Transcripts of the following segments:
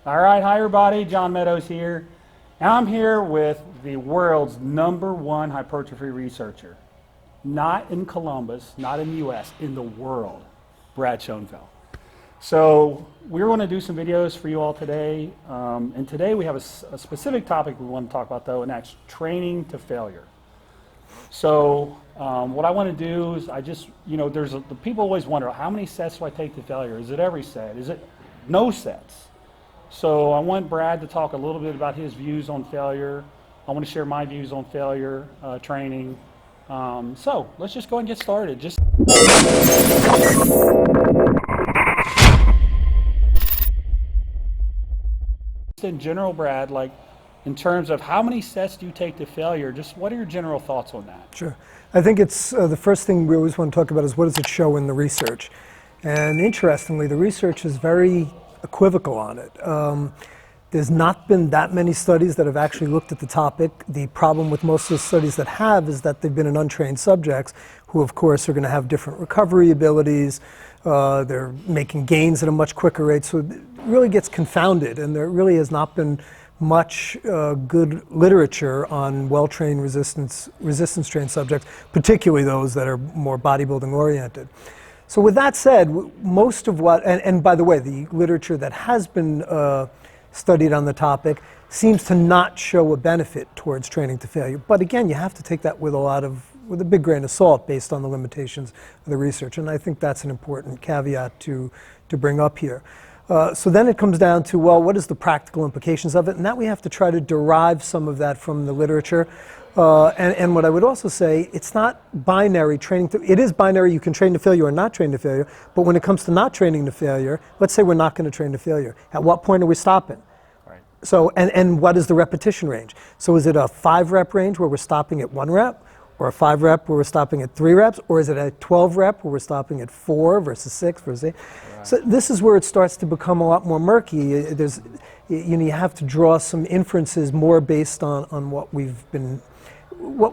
All right, hi everybody, John Meadows here. And I'm here with the world's #1 hypertrophy researcher. Not in Columbus, not in the US, in the world, Brad Schoenfeld. So we're going to do some videos for you all today. And today we have a specific topic we want to talk about though, and that's training to failure. So what I want to do is the people always wonder, how many sets do I take to failure? Is it every set? Is it no sets? So I want Brad to talk a little bit about his views on failure. I want to share my views on failure training. So let's just go and get started. Just in general, Brad, like in terms of how many sets do you take to failure, just what are your general thoughts on that? Sure. I think it's the first thing we always want to talk about is what does it show in the research? And interestingly, the research is very equivocal on it. There's not been that many studies that have actually looked at the topic. The problem with most of the studies that have is that they've been in untrained subjects who, of course, are going to have different recovery abilities. They're making gains at a much quicker rate, so it really gets confounded, and there really has not been much good literature on well-trained resistance-trained subjects, particularly those that are more bodybuilding oriented. So with that said, most of what, and by the way, the literature that has been studied on the topic seems to not show a benefit towards training to failure. But again, you have to take that with a big grain of salt based on the limitations of the research. And I think that's an important caveat to bring up here. So then it comes down to, well, what is the practical implications of it? And that we have to try to derive some of that from the literature. And what I would also say, it's not binary training. It is binary, you can train to failure or not train to failure. But when it comes to not training to failure, let's say we're not going to train to failure. At what point are we stopping? Right. So, and what is the repetition range? So is it a 5-rep range where we're stopping at 1 rep? Or a 5-rep where we're stopping at 3 reps? Or is it a 12-rep where we're stopping at 4 versus 6 versus 8? Right. So this is where it starts to become a lot more murky. You have to draw some inferences more based on what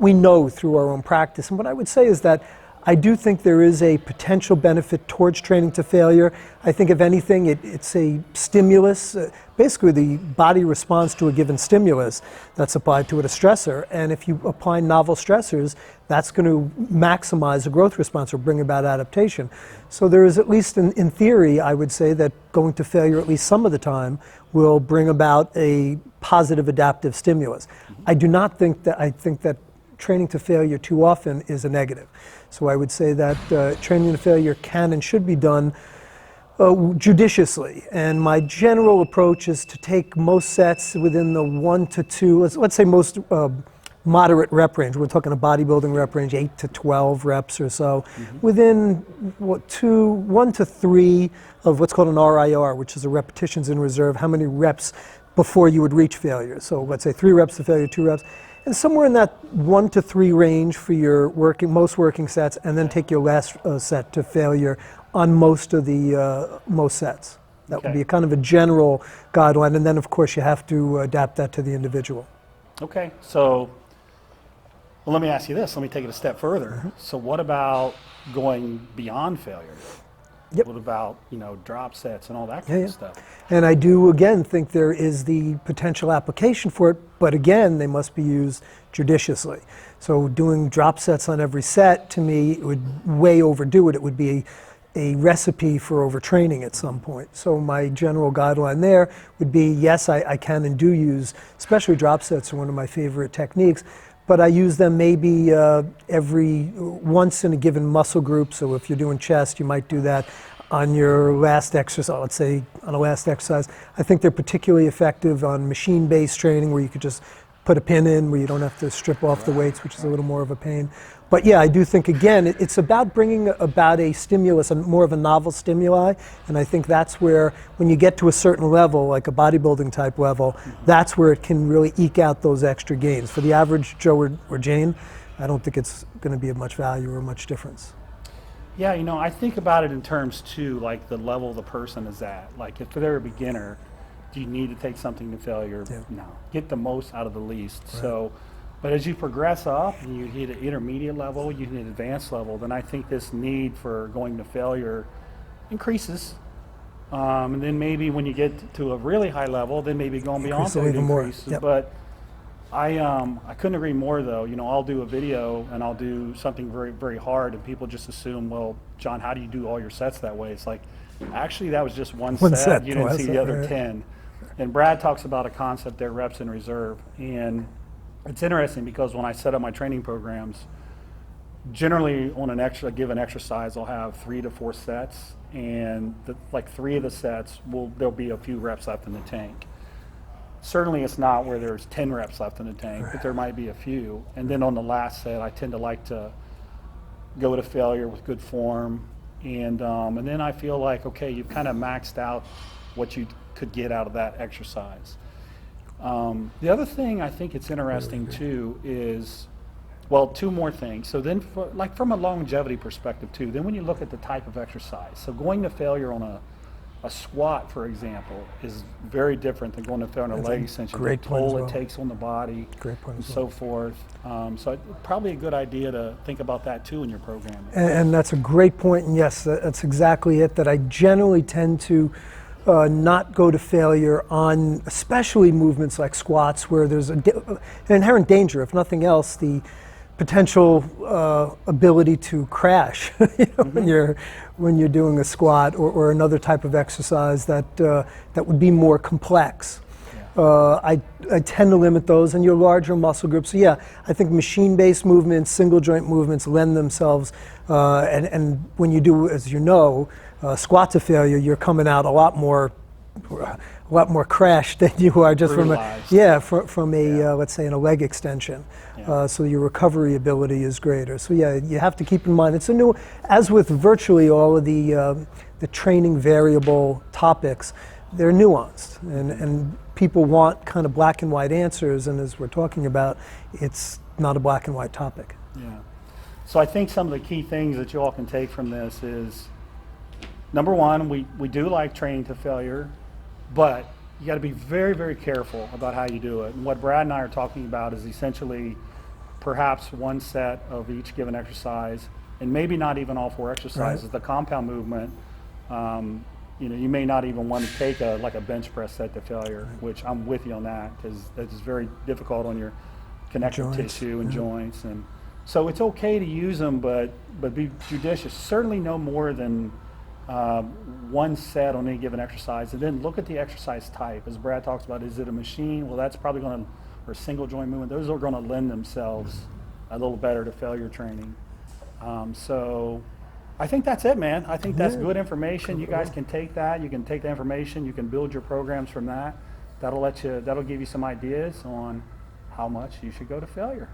we know through our own practice. And what I would say is that I do think there is a potential benefit towards training to failure. I think if anything, it's a stimulus. Basically, the body responds to a given stimulus that's applied to it, a stressor. And if you apply novel stressors, that's going to maximize a growth response or bring about adaptation. So there is, at least in theory, I would say that going to failure at least some of the time will bring about a positive adaptive stimulus. I do not think that, I think that training to failure too often is a negative. So I would say that training to failure can and should be done judiciously. And my general approach is to take most sets within the 1 to 2, let's say most moderate rep range. We're talking a bodybuilding rep range, 8 to 12 reps or so, within 1 to 3 of what's called an RIR, which is a repetitions in reserve, how many reps before you would reach failure. So let's say 3 reps to failure, 2 reps. And somewhere in that 1 to 3 range for your most working sets, and then take your last set to failure on most of the most sets. That would be a kind of a general guideline, and then of course you have to adapt that to the individual. Okay, so well, let me ask you this. Let me take it a step further. So what about going beyond failure? Yep. What about, drop sets and all that kind of stuff? And I do, again, think there is the potential application for it, but again, they must be used judiciously. So doing drop sets on every set, to me, would way overdo it. It would be a recipe for overtraining at some point. So my general guideline there would be, yes, I can and do use, especially drop sets are one of my favorite techniques, but I use them maybe once in a given muscle group. So if you're doing chest, you might do that on your last exercise, let's say on a last exercise. I think they're particularly effective on machine-based training where you could just put a pin in where you don't have to strip off the weights, which is a little more of a pain. But yeah, I do think, again, it's about bringing about a stimulus, and more of a novel stimuli, and I think that's where, when you get to a certain level, like a bodybuilding type level, that's where it can really eke out those extra gains. For the average Joe or Jane, I don't think it's going to be of much value or much difference. Yeah, I think about it in terms too, like the level the person is at. Like if they're a beginner, do you need to take something to failure? Yeah. No. Get the most out of the least. Right. So, but as you progress up and you hit an intermediate level, you hit an advanced level, then I think this need for going to failure increases. And then maybe when you get to a really high level, then maybe going beyond Increase it those even more. increases. Yep. But I couldn't agree more though. You know, I'll do a video and I'll do something very, very hard and people just assume, well, John, how do you do all your sets that way? It's like, actually that was just one set. You didn't see the other 10. And Brad talks about a concept there, reps in reserve. And it's interesting because when I set up my training programs, generally on a given exercise, I'll have 3 to 4 sets, and like 3 of the sets there'll be a few reps left in the tank. Certainly it's not where there's 10 reps left in the tank, but there might be a few. And then on the last set, I tend to like to go to failure with good form, and then I feel like, okay, you've kind of maxed out what you could get out of that exercise. The other thing I think it's interesting too is, well, 2 more things. So then, from a longevity perspective too, then when you look at the type of exercise, so going to failure on a squat, for example, is very different than going to failure on a leg extension. Great the point as toll well. it takes on the body, Great point and as so well. forth. So probably a good idea to think about that too in your program. And that's a great point, and yes, that's exactly it, that I generally tend to not go to failure on especially movements like squats where there's an inherent danger, if nothing else, the potential ability to crash when you're doing a squat or another type of exercise that would be more complex. I tend to limit those, and your larger muscle groups. So yeah, I think machine-based movements, single joint movements lend themselves, and when you do, as you know, squat to failure, you're coming out a lot more crashed than you are just from let's say in a leg extension. So your recovery ability is greater. So yeah, you have to keep in mind, it's a new, as with virtually all of the training variable topics, they're nuanced, and people want kind of black and white answers, and as we're talking about, it's not a black and white topic. Yeah. So I think some of the key things that you all can take from this is, number one, we do like training to failure, but you got to be very, very careful about how you do it. And what Brad and I are talking about is essentially perhaps 1 set of each given exercise, and maybe not even all 4 exercises. Right. The compound movement, you may not even want to take a bench press set to failure, which I'm with you on that, because that is very difficult on your connective tissue and joints. And so it's okay to use them, but be judicious. Certainly no more than 1 set on any given exercise, and then look at the exercise type. As Brad talks about, is it a machine? Well, that's probably going to, or a single joint movement. Those are going to lend themselves a little better to failure training. So I think that's it, man. I think that's good information. You guys can take that. You can take the information. You can build your programs from that. That'll give you some ideas on how much you should go to failure.